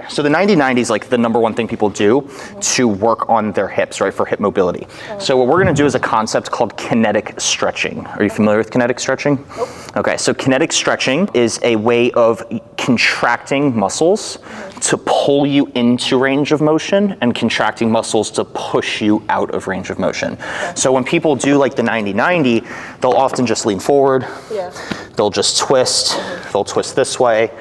So the 90-90 is like the #1 thing people do to work on their hips, right, for hip mobility. So what we're gonna do is a concept called kinetic stretching. Are you familiar with kinetic stretching? Nope. Okay, so kinetic stretching is a way of contracting muscles to pull you into range of motion and contracting muscles to push you out of range of motion. So when people do like the 90-90, they'll often just lean forward, they'll just twist, they'll twist this way,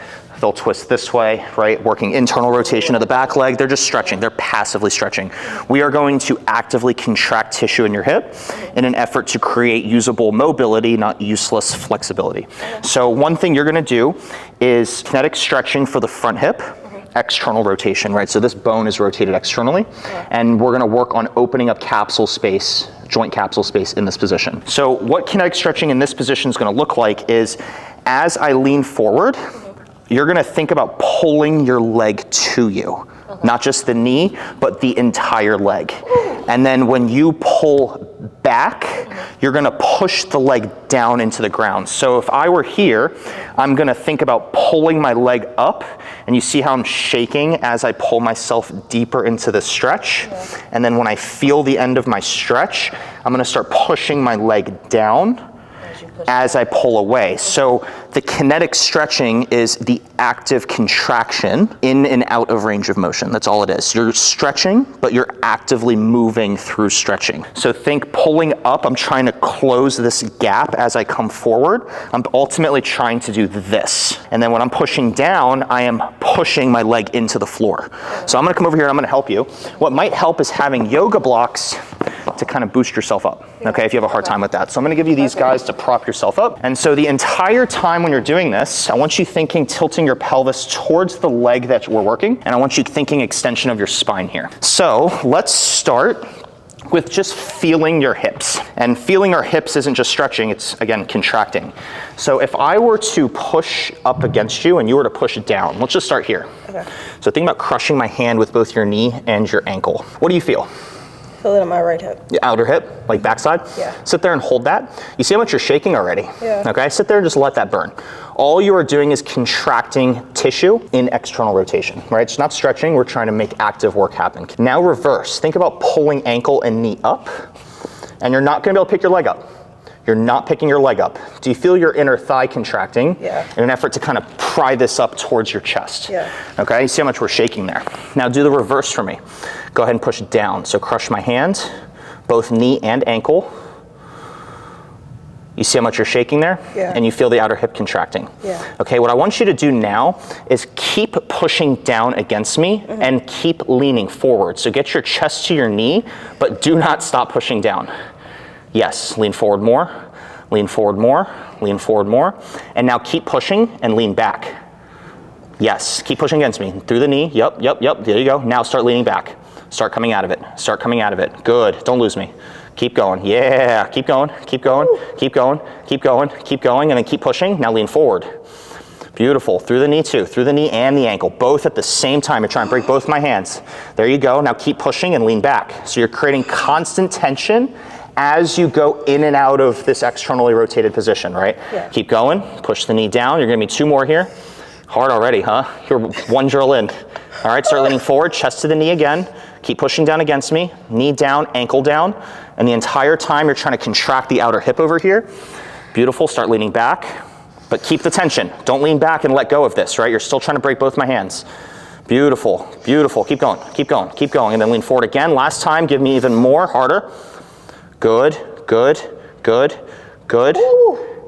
they'll twist this way, right? Working internal rotation of the back leg. They're just stretching. They're passively stretching. We are going to actively contract tissue in your hip in an effort to create usable mobility, not useless flexibility. So one thing you're gonna do is kinetic stretching for the front hip, external rotation, right? So this bone is rotated externally, and we're gonna work on opening up capsule space, joint capsule space in this position. So what kinetic stretching in this position is gonna look like is, as I lean forward, you're gonna think about pulling your leg to you. Not just the knee, but the entire leg. And then when you pull back, you're gonna push the leg down into the ground. So if I were here, I'm gonna think about pulling my leg up, and you see how I'm shaking as I pull myself deeper into the stretch. And then when I feel the end of my stretch, I'm gonna start pushing my leg down as I pull away. So the kinetic stretching is the active contraction in and out of range of motion. That's all it is. You're stretching, but you're actively moving through stretching. So think pulling up, I'm trying to close this gap as I come forward. I'm ultimately trying to do this. And then when I'm pushing down, I am pushing my leg into the floor. So I'm gonna come over here and I'm gonna help you. What might help is having yoga blocks to kind of boost yourself up, okay, if you have a hard time with that. So I'm gonna give you these guys to prop yourself up. And so the entire time when you're doing this, I want you thinking, tilting your pelvis towards the leg that we're working, and I want you thinking extension of your spine here. So let's start with just feeling your hips. And feeling our hips isn't just stretching, it's, again, contracting. So if I were to push up against you and you were to push down, let's just start here. Okay. So think about crushing my hand with both your knee and your ankle. What do you feel? Feel it in my right hip. The outer hip, like backside? Yeah. Sit there and hold that. You see how much you're shaking already? Yeah. Okay, sit there and just let that burn. All you are doing is contracting tissue in external rotation, right? It's not stretching, we're trying to make active work happen. Now reverse, think about pulling ankle and knee up, and you're not gonna be able to pick your leg up. You're not picking your leg up. Do you feel your inner thigh contracting in an effort to kind of pry this up towards your chest? Yeah. Okay, you see how much we're shaking there. Now do the reverse for me. Go ahead and push down. So crush my hand, both knee and ankle. You see how much you're shaking there? Yeah. And you feel the outer hip contracting. Yeah. Okay, what I want you to do now is keep pushing down against me and keep leaning forward. So get your chest to your knee, but do not stop pushing down. Yes, lean forward more, lean forward more, lean forward more. And now keep pushing and lean back. Yes, keep pushing against me. Through the knee, yep, there you go. Now start leaning back. Start coming out of it, start coming out of it. Good, don't lose me. Keep going, yeah, keep going, keep going, keep going, keep going, keep going, and then keep pushing. Now lean forward. Beautiful, through the knee too, through the knee and the ankle, both at the same time. You're trying to break both my hands. There you go, now keep pushing and lean back. So you're creating constant tension as you go in and out of this externally rotated position, right? Yeah. Keep going, push the knee down. You're gonna be 2 more here. Hard already, huh? You're 1 drill in. All right, start leaning forward, chest to the knee again. Keep pushing down against me, knee down, ankle down. And the entire time you're trying to contract the outer hip over here. Beautiful, start leaning back, but keep the tension. Don't lean back and let go of this, right? You're still trying to break both my hands. Beautiful, beautiful, keep going, keep going, keep going. And then lean forward again. Last time, give me even more, harder. Good, good, good, good,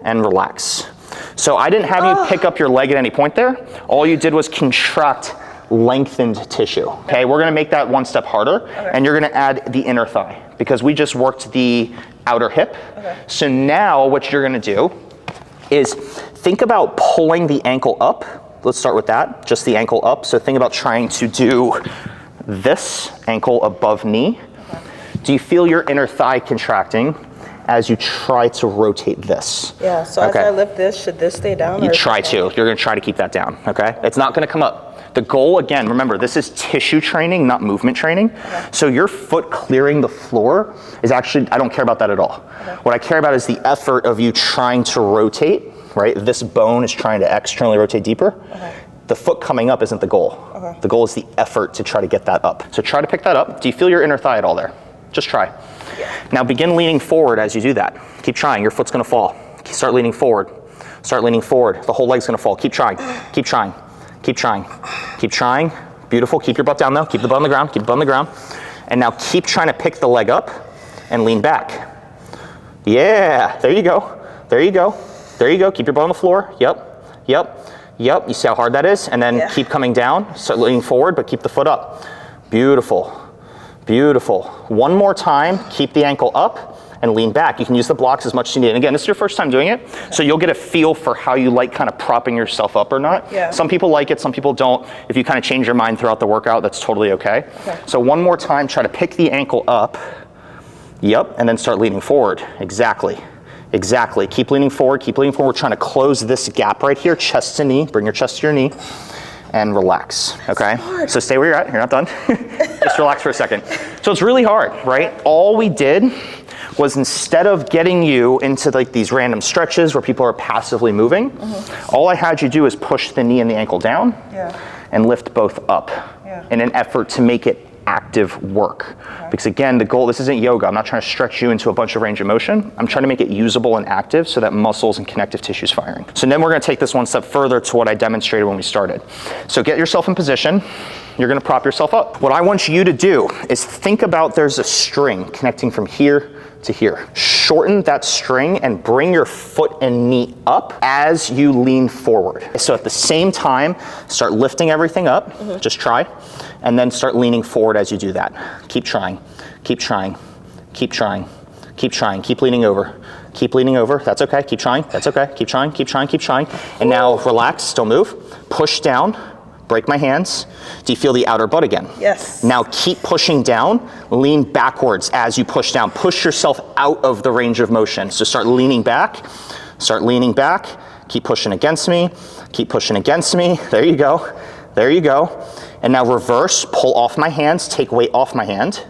and relax. So I didn't have you pick up your leg at any point there. All you did was contract lengthened tissue. Okay, we're gonna make that 1 step harder, and you're gonna add the inner thigh because we just worked the outer hip. So now what you're gonna do is think about pulling the ankle up. Let's start with that, just the ankle up. So think about trying to do this ankle above knee. Do you feel your inner thigh contracting as you try to rotate this? Yeah, so as I lift this, should this stay down? You try to. You're gonna try to keep that down, okay? It's not gonna come up. The goal, again, remember, this is tissue training, not movement training. So your foot clearing the floor is actually, I don't care about that at all. What I care about is the effort of you trying to rotate, right? This bone is trying to externally rotate deeper. The foot coming up isn't the goal. The goal is the effort to try to get that up. So try to pick that up. Do you feel your inner thigh at all there? Just try. Yeah. Now begin leaning forward as you do that. Keep trying, your foot's gonna fall. Start leaning forward. Start leaning forward. The whole leg's gonna fall. Keep trying, keep trying, keep trying, keep trying. Beautiful, keep your butt down though. Keep the butt on the ground, keep the butt on the ground. And now keep trying to pick the leg up and lean back. Yeah, there you go, there you go, there you go. Keep your butt on the floor, yep, yep, yep. You see how hard that is? And then keep coming down, start leaning forward, but keep the foot up. Beautiful. Beautiful. One more time, keep the ankle up and lean back. You can use the blocks as much as you need. And again, this is your first time doing it, so you'll get a feel for how you like kind of propping yourself up or not. Yeah. Some people like it, some people don't. If you kind of change your mind throughout the workout, that's totally okay. So one more time, try to pick the ankle up. Yep, and then start leaning forward. Exactly. Exactly. Keep leaning forward, keep leaning forward. We're trying to close this gap right here, chest to knee. Bring your chest to your knee. And relax, okay? So stay where you're at, you're not done. Just relax for a second. So it's really hard, right? All we did was, instead of getting you into like these random stretches where people are passively moving, all I had you do is push the knee and the ankle down and lift both up in an effort to make it active work. Because again, the goal, this isn't yoga. I'm not trying to stretch you into a bunch of range of motion. I'm trying to make it usable and active so that muscles and connective tissue's firing. So then we're gonna take this one step further to what I demonstrated when we started. So get yourself in position. You're gonna prop yourself up. What I want you to do is think about there's a string connecting from here to here. Shorten that string and bring your foot and knee up as you lean forward. So at the same time, start lifting everything up, just try, and then start leaning forward as you do that. Keep trying, keep trying, keep trying, keep trying, keep leaning over. Keep leaning over, that's okay, keep trying, that's okay, keep trying, keep trying, keep trying. And now relax, don't move, push down, break my hands. Do you feel the outer butt again? Yes. Now keep pushing down, lean backwards as you push down. Push yourself out of the range of motion. So start leaning back, keep pushing against me, keep pushing against me. There you go, there you go. And now reverse, pull off my hands, take weight off my hand,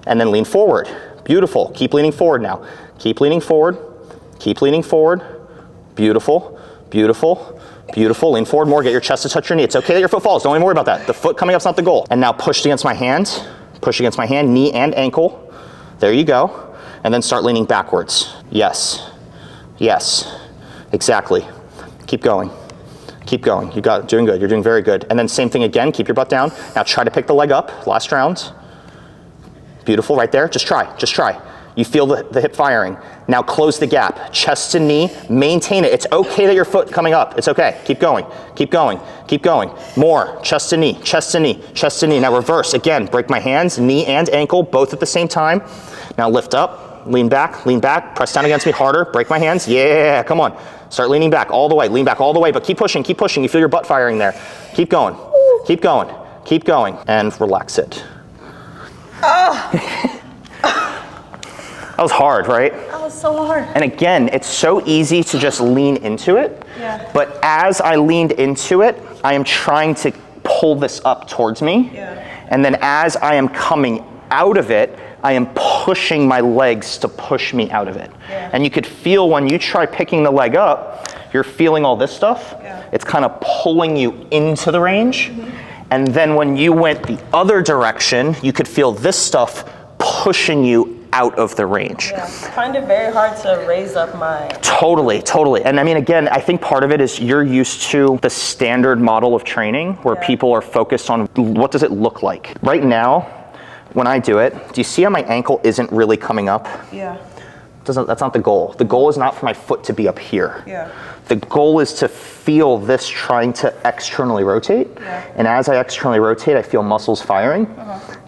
and then lean forward. Beautiful, keep leaning forward now. Keep leaning forward, keep leaning forward. Beautiful, beautiful. Beautiful, lean forward more, get your chest to touch your knee. It's okay that your foot falls, don't even worry about that. The foot coming up's not the goal. And now push against my hand, knee and ankle. There you go. And then start leaning backwards. Yes, yes, exactly. Keep going, keep going. You got it, doing good, you're doing very good. And then same thing again, keep your butt down. Now try to pick the leg up, last round. Beautiful, right there, just try, just try. You feel the hip firing. Now close the gap, chest to knee, maintain it. It's okay that your foot coming up, it's okay. Keep going, keep going, keep going. More, chest to knee, chest to knee, chest to knee. Now reverse, again, break my hands, knee and ankle, both at the same time. Now lift up, lean back, press down against me harder, break my hands, yeah, come on. Start leaning back all the way, lean back all the way, but keep pushing, you feel your butt firing there. Keep going, keep going, keep going, and relax it. That was hard, right? That was so hard. And again, it's so easy to just lean into it. Yeah. But as I leaned into it, I am trying to pull this up towards me. Yeah. And then as I am coming out of it, I am pushing my legs to push me out of it. Yeah. And you could feel when you try picking the leg up, you're feeling all this stuff. Yeah. It's kind of pulling you into the range. And then when you went the other direction, you could feel this stuff pushing you out of the range. Yeah, I find it very hard to raise up my... Totally, totally. And I mean, again, I think part of it is you're used to the standard model of training where people are focused on what does it look like. Right now, when I do it, do you see how my ankle isn't really coming up? Yeah. That's not the goal. The goal is not for my foot to be up here. Yeah. The goal is to feel this trying to externally rotate. Yeah. And as I externally rotate, I feel muscles firing.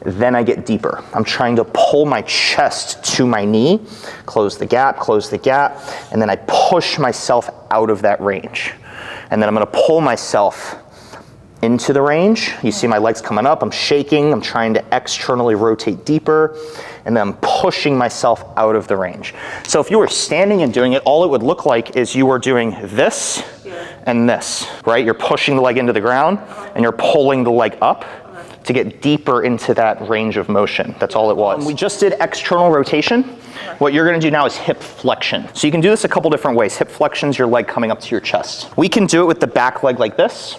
Then I get deeper. I'm trying to pull my chest to my knee, close the gap, and then I push myself out of that range. And then I'm gonna pull myself into the range. You see my legs coming up, I'm shaking, I'm trying to externally rotate deeper, and then I'm pushing myself out of the range. So if you were standing and doing it, all it would look like is you were doing this and this, right? You're pushing the leg into the ground and you're pulling the leg up to get deeper into that range of motion. That's all it was. We just did external rotation. What you're gonna do now is hip flexion. So you can do this a couple different ways. Hip flexion's your leg coming up to your chest. We can do it with the back leg like this.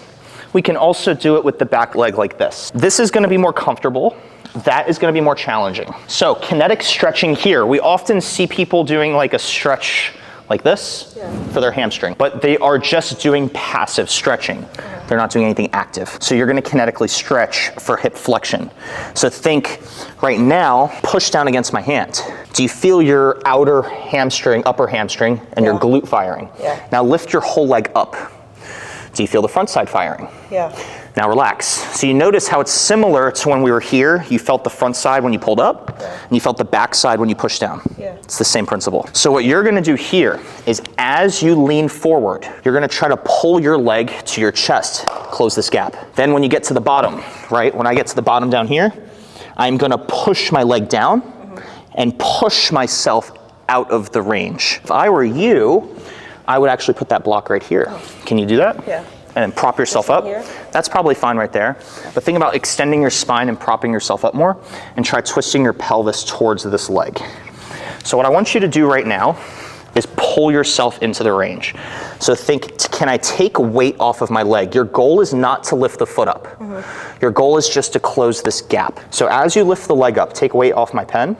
We can also do it with the back leg like this. This is gonna be more comfortable. That is gonna be more challenging. So kinetic stretching here, we often see people doing like a stretch like this for their hamstring, but they are just doing passive stretching. They're not doing anything active. So you're gonna kinetically stretch for hip flexion. So think right now, push down against my hand. Do you feel your outer hamstring, upper hamstring, and your glute firing? Yeah. Now lift your whole leg up. Do you feel the front side firing? Yeah. Now relax. So you notice how it's similar to when we were here. You felt the front side when you pulled up, and you felt the back side when you pushed down. Yeah. It's the same principle. So what you're gonna do here is as you lean forward, you're gonna try to pull your leg to your chest, close this gap. Then when you get to the bottom, right? When I get to the bottom down here, I'm gonna push my leg down and push myself out of the range. If I were you, I would actually put that block right here. Can you do that? Yeah. And prop yourself up. Here? That's probably fine right there. But think about extending your spine and propping yourself up more, and try twisting your pelvis towards this leg. So what I want you to do right now is pull yourself into the range. So think, can I take weight off of my leg? Your goal is not to lift the foot up. Your goal is just to close this gap. So as you lift the leg up, take weight off my pen.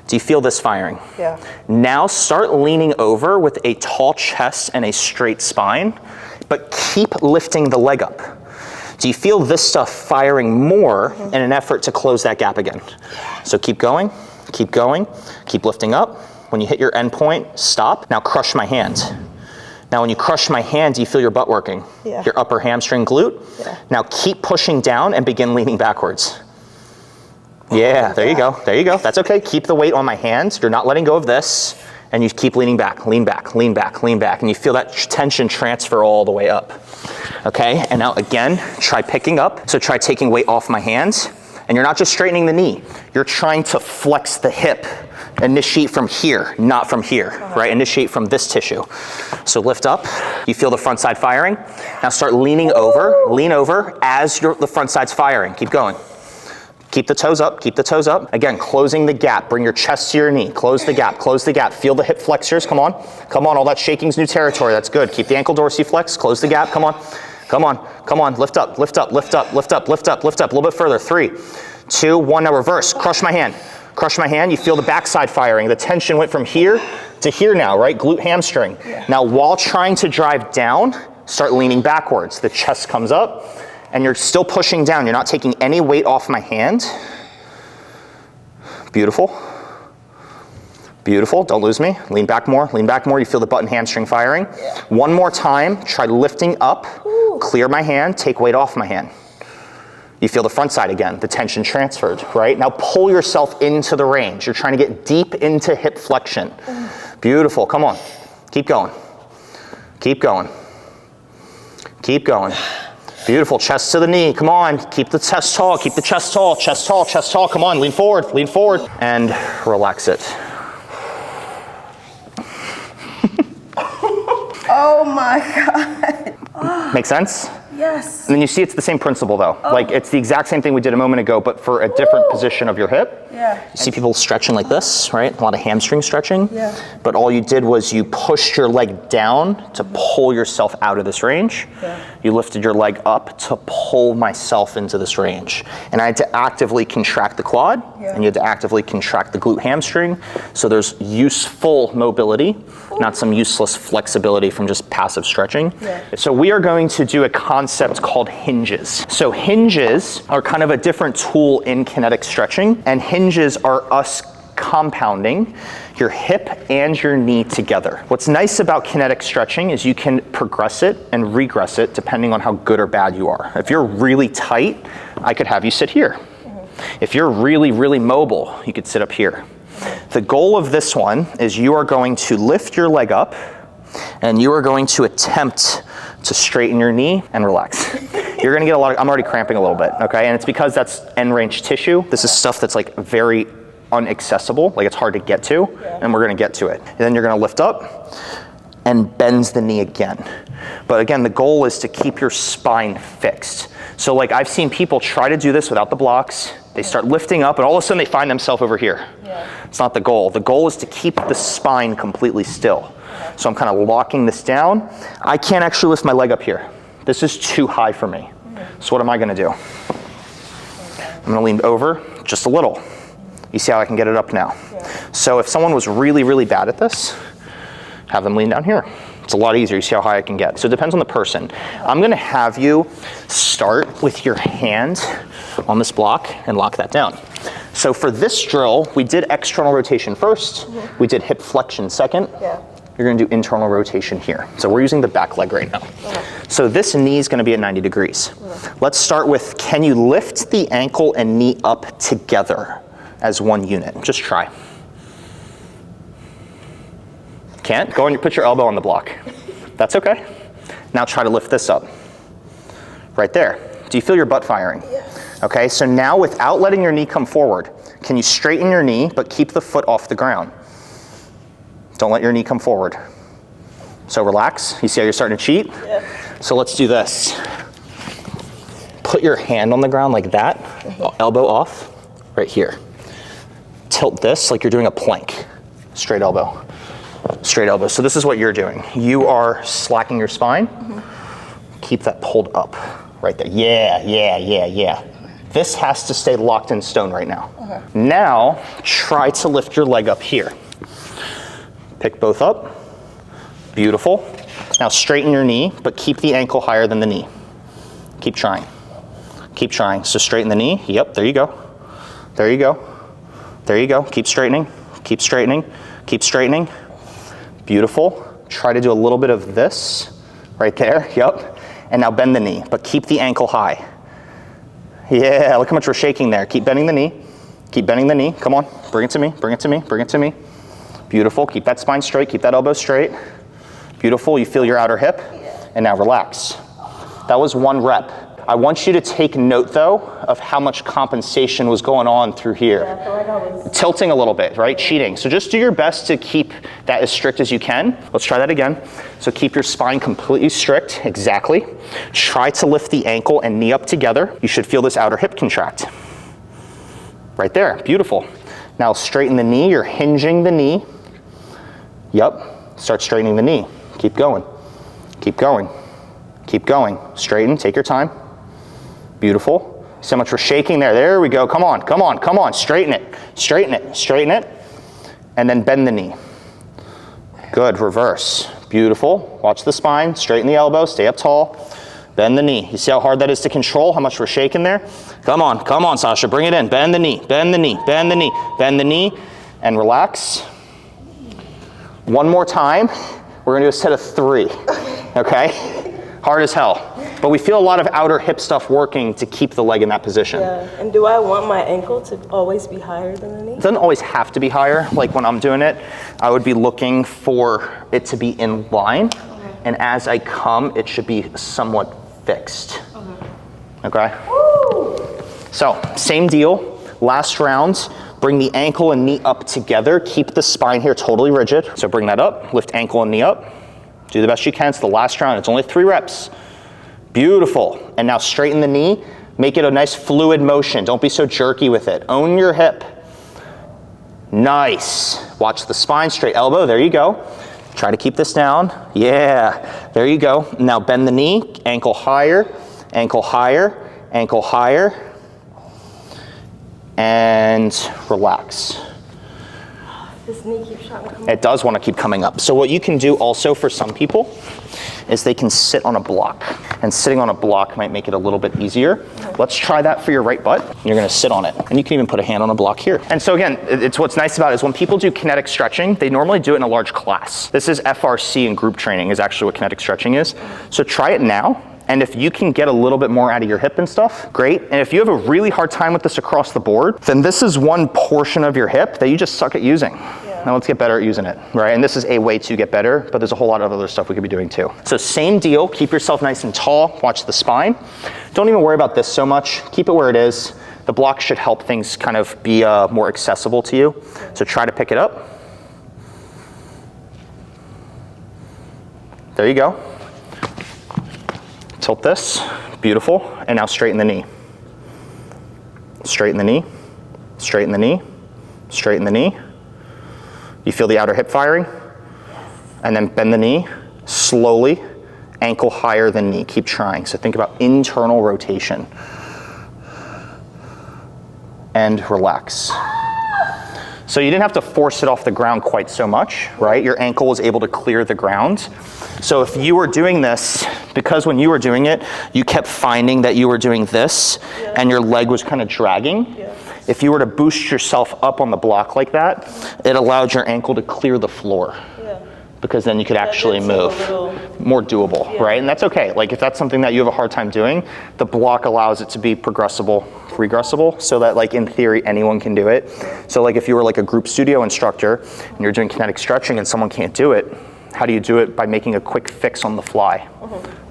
Do you feel this firing? Yeah. Now start leaning over with a tall chest and a straight spine, but keep lifting the leg up. Do you feel this stuff firing more in an effort to close that gap again? So keep going, keep lifting up. When you hit your end point, stop. Now crush my hand. Now when you crush my hand, do you feel your butt working? Yeah. Your upper hamstring glute? Yeah. Now keep pushing down and begin leaning backwards. Yeah, there you go, there you go. That's okay, keep the weight on my hands. You're not letting go of this, and you keep leaning back, lean back, lean back, lean back, and you feel that tension transfer all the way up. Okay, and now again, try picking up. So try taking weight off my hands, and you're not just straightening the knee, you're trying to flex the hip. Initiate from here, not from here, right? Initiate from this tissue. So lift up, you feel the front side firing. Now start leaning over, lean over as the front side's firing. Keep going. Keep the toes up, keep the toes up. Again, closing the gap, bring your chest to your knee. Close the gap, feel the hip flexors, come on. Come on, all that shaking's new territory, that's good. Keep the ankle dorsiflex, close the gap, come on. Come on, come on, lift up, lift up, lift up, lift up, lift up, lift up, a little bit further. 3, 2, 1, now reverse, crush my hand. Crush my hand, you feel the backside firing. The tension went from here to here now, right? Glute hamstring. Yeah. Now while trying to drive down, start leaning backwards. The chest comes up, and you're still pushing down. You're not taking any weight off my hand. Beautiful. Beautiful, don't lose me. Lean back more, you feel the butt and hamstring firing. Yeah. One more time, try lifting up, clear my hand, take weight off my hand. You feel the front side again, the tension transferred, right? Now pull yourself into the range. You're trying to get deep into hip flexion. Beautiful, come on, keep going. Keep going. Keep going. Beautiful, chest to the knee, come on. Keep the chest tall, keep the chest tall, chest tall, chest tall. Come on, lean forward, and relax it. Oh my God. Make sense? Yes. And then you see it's the same principle though. Oh. Like it's the exact same thing we did a moment ago, but for a different position of your hip. Yeah. You see people stretching like this, right? A lot of hamstring stretching. Yeah. But all you did was you pushed your leg down to pull yourself out of this range. Yeah. You lifted your leg up to pull myself into this range. And I had to actively contract the quad, and you had to actively contract the glute hamstring. So there's useful mobility, not some useless flexibility from just passive stretching. Yeah. So we are going to do a concept called hinges. So hinges are kind of a different tool in kinetic stretching, and hinges are us compounding your hip and your knee together. What's nice about kinetic stretching is you can progress it and regress it depending on how good or bad you are. If you're really tight, I could have you sit here. If you're really, really mobile, you could sit up here. The goal of this one is you are going to lift your leg up and you are going to attempt to straighten your knee and relax. You're gonna get a lot of, I'm already cramping a little bit, okay? And it's because that's end range tissue. This is stuff that's like very inaccessible, like it's hard to get to, and we're gonna get to it. And then you're gonna lift up and bends the knee again. But again, the goal is to keep your spine fixed. So like I've seen people try to do this without the blocks. They start lifting up and all of a sudden they find themselves over here. Yeah. It's not the goal. The goal is to keep the spine completely still. So I'm kind of locking this down. I can't actually lift my leg up here. This is too high for me. So what am I gonna do? I'm gonna lean over just a little. You see how I can get it up now? Yeah. So if someone was really, really bad at this, have them lean down here. It's a lot easier. You see how high I can get. So it depends on the person. I'm gonna have you start with your hand on this block and lock that down. So for this drill, we did external rotation first. We did hip flexion second. Yeah. You're gonna do internal rotation here. So we're using the back leg right now. So this knee is gonna be at 90 degrees. Let's start with, can you lift the ankle and knee up together as one unit? Just try. Can't? Go and put your elbow on the block. That's okay. Now try to lift this up. Right there. Do you feel your butt firing? Yes. Okay, so now without letting your knee come forward, can you straighten your knee but keep the foot off the ground? Don't let your knee come forward. So relax. You see how you're starting to cheat? Yeah. So let's do this. Put your hand on the ground like that, elbow off, right here. Tilt this like you're doing a plank. Straight elbow. Straight elbow. So this is what you're doing. You are slacking your spine. Keep that pulled up right there. Yeah, yeah, yeah, yeah. This has to stay locked in stone right now. Now, try to lift your leg up here. Pick both up. Beautiful. Now straighten your knee, but keep the ankle higher than the knee. Keep trying. Keep trying. So straighten the knee. Yep, there you go. There you go. There you go. Keep straightening. Keep straightening. Keep straightening. Beautiful. Try to do a little bit of this right there. Yep. And now bend the knee, but keep the ankle high. Yeah, look how much we're shaking there. Keep bending the knee. Keep bending the knee. Come on. Bring it to me. Bring it to me. Bring it to me. Beautiful. Keep that spine straight. Keep that elbow straight. Beautiful. You feel your outer hip. And now relax. That was 1 rep. I want you to take note though of how much compensation was going on through here. Yeah, I feel like I was tilting a little bit, right? Cheating. So just do your best to keep that as strict as you can. Let's try that again. So keep your spine completely strict, exactly. Try to lift the ankle and knee up together. You should feel this outer hip contract. Right there, beautiful. Now straighten the knee, you're hinging the knee. Yep, start straightening the knee. Keep going, keep going, keep going. Straighten, take your time. Beautiful. See how much we're shaking there. There we go. Come on, come on, come on. Straighten it, straighten it, straighten it. And then bend the knee. Good, reverse. Beautiful. Watch the spine, straighten the elbow, stay up tall. Bend the knee. You see how hard that is to control, how much we're shaking there? Come on, Sasha, bring it in. Bend the knee, bend the knee, bend the knee, bend the knee, and relax. One more time. We're gonna do a set of 3, okay? Hard as hell. But we feel a lot of outer hip stuff working to keep the leg in that position. Yeah, and do I want my ankle to always be higher than the knee? It doesn't always have to be higher. Like when I'm doing it, I would be looking for it to be in line. And as I come, it should be somewhat fixed. Okay? Woo! So, same deal. Last round, bring the ankle and knee up together. Keep the spine here totally rigid. So bring that up, lift ankle and knee up. Do the best you can. It's the last round. It's only 3 reps. Beautiful. And now straighten the knee. Make it a nice fluid motion. Don't be so jerky with it. Own your hip. Nice. Watch the spine, straight elbow. There you go. Try to keep this down. Yeah. There you go. Now bend the knee. Ankle higher. Ankle higher. Ankle higher. And relax. This knee keeps trying to come up. It does want to keep coming up. So what you can do also for some people is they can sit on a block. And sitting on a block might make it a little bit easier. Let's try that for your right butt. You're gonna sit on it. And you can even put a hand on a block here. And so again, it's what's nice about it is when people do kinetic stretching, they normally do it in a large class. This is FRC and group training is actually what kinetic stretching is. So try it now. And if you can get a little bit more out of your hip and stuff, great. And if you have a really hard time with this across the board, then this is one portion of your hip that you just suck at using. Now let's get better at using it, right? And this is a way to get better, but there's a whole lot of other stuff we could be doing too. So same deal, keep yourself nice and tall, watch the spine. Don't even worry about this so much, keep it where it is. The block should help things kind of be more accessible to you. So try to pick it up. There you go. Tilt this, beautiful. And now straighten the knee. Straighten the knee, straighten the knee, straighten the knee. You feel the outer hip firing? And then bend the knee slowly Ankle higher than knee, keep trying. So think about internal rotation. And relax. So you didn't have to force it off the ground quite so much, right? Your ankle was able to clear the ground. So if you were doing this, because when you were doing it, you kept finding that you were doing this and your leg was kind of dragging. If you were to boost yourself up on the block like that, it allowed your ankle to clear the floor. Because then you could actually move. More doable, right? And that's okay. Like if that's something that you have a hard time doing, the block allows it to be progressible, regressible, so that like in theory anyone can do it. So like if you were like a group studio instructor and you're doing kinetic stretching and someone can't do it, how do you do it? By making a quick fix on the fly.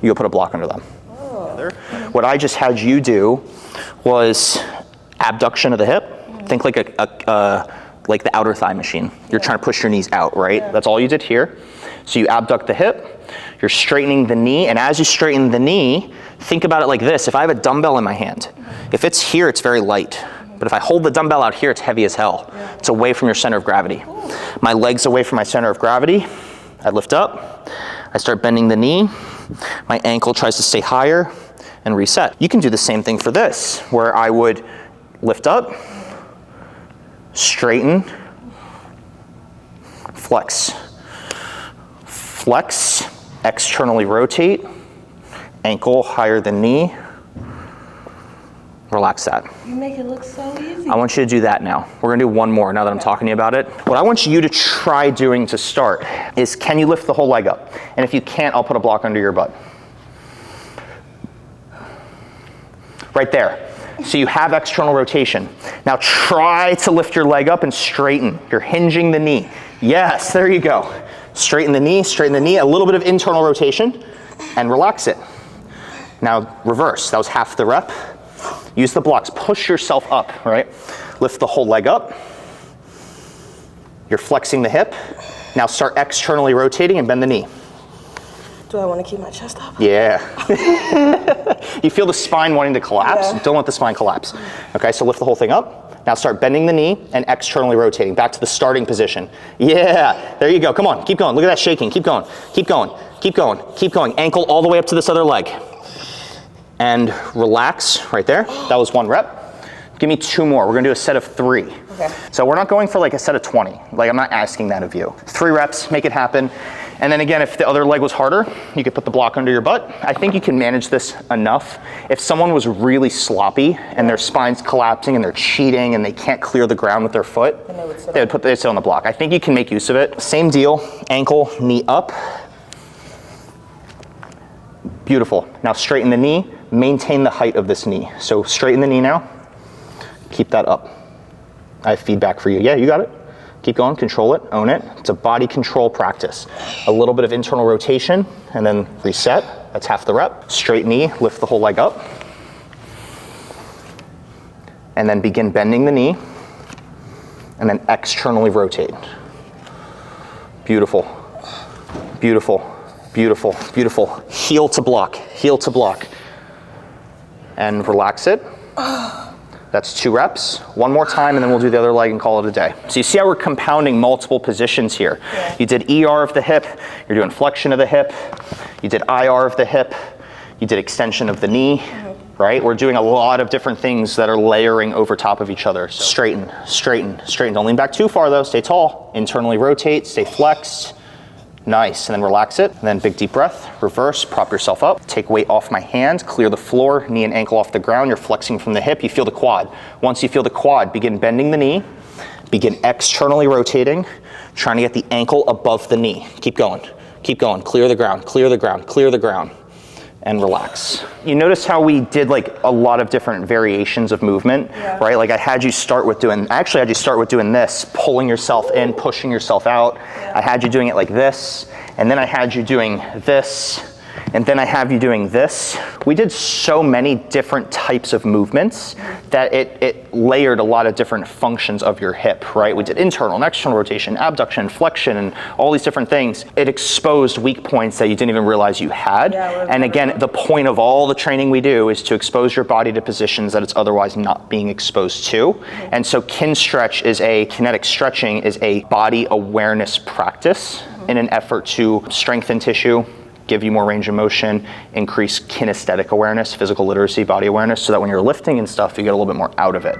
You'll put a block under them. What I just had you do was abduction of the hip. Think like like the outer thigh machine. You're trying to push your knees out, right? That's all you did here. So you abduct the hip, you're straightening the knee, and as you straighten the knee, think about it like this. If I have a dumbbell in my hand, if it's here, it's very light. But if I hold the dumbbell out here, it's heavy as hell. It's away from your center of gravity. My leg's away from my center of gravity. I lift up, I start bending the knee, my ankle tries to stay higher, and reset. You can do the same thing for this, where I would lift up, straighten, flex, flex, externally rotate, ankle higher than knee, relax that. You make it look so easy. I want you to do that now. We're gonna do one more now that I'm talking to you about it. What I want you to try doing to start is, can you lift the whole leg up? And if you can't, I'll put a block under your butt. Right there. So you have external rotation. Now try to lift your leg up and straighten. You're hinging the knee. Yes, there you go. Straighten the knee, a little bit of internal rotation, and relax it. Now reverse, that was half the rep. Use the blocks, push yourself up, right? Lift the whole leg up. You're flexing the hip. Now start externally rotating and bend the knee. Do I want to keep my chest up? Yeah. You feel the spine wanting to collapse? Yeah. Don't let the spine collapse. Okay, so lift the whole thing up. Now start bending the knee and externally rotating back to the starting position. Yeah, there you go. Come on, keep going. Look at that shaking. Keep going, keep going, keep going, keep going. Ankle all the way up to this other leg. And relax right there. That was one rep. Give me two more. We're gonna do a set of 3. Okay. So we're not going for like a set of 20. Like I'm not asking that of you. 3 reps, make it happen. And then again, if the other leg was harder, you could put the block under your butt. I think you can manage this enough. If someone was really sloppy and their spine's collapsing and they're cheating and they can't clear the ground with their foot, they'd sit on the block. I think you can make use of it. Same deal, ankle, knee up. Beautiful. Now straighten the knee, maintain the height of this knee. So straighten the knee now, keep that up. I have feedback for you. Yeah, you got it. Keep going, control it, own it. It's a body control practice. A little bit of internal rotation and then reset. That's half the rep. Straight knee, lift the whole leg up. And then begin bending the knee and then externally rotate. Beautiful, beautiful, beautiful, beautiful. Heel to block, heel to block. And relax it. That's 2 reps. One more time and then we'll do the other leg and call it a day. So you see how we're compounding multiple positions here. Yeah. You did ER of the hip, you're doing flexion of the hip, you did IR of the hip, you did extension of the knee, right? We're doing a lot of different things that are layering over top of each other. So straighten, straighten, straighten. Don't lean back too far though, stay tall. Internally rotate, stay flexed. Nice, and then relax it. And then big deep breath, reverse, prop yourself up. Take weight off my hand, clear the floor, knee and ankle off the ground. You're flexing from the hip, you feel the quad. Once you feel the quad, begin bending the knee, begin externally rotating, trying to get the ankle above the knee. Keep going, clear the ground, clear the ground, clear the ground. And relax. You notice how we did like a lot of different variations of movement, right? Like I had you start with doing this, pulling yourself in, pushing yourself out. I had you doing it like this, and then I had you doing this, and then I have you doing this. We did so many different types of movements that it layered a lot of different functions of your hip, right? We did internal and external rotation, abduction, flexion, and all these different things. It exposed weak points that you didn't even realize you had. And again, the point of all the training we do is to expose your body to positions that it's otherwise not being exposed to. And so kinetic stretching is a body awareness practice in an effort to strengthen tissue, give you more range of motion, increase kinesthetic awareness, physical literacy, body awareness, so that when you're lifting and stuff, you get a little bit more out of it.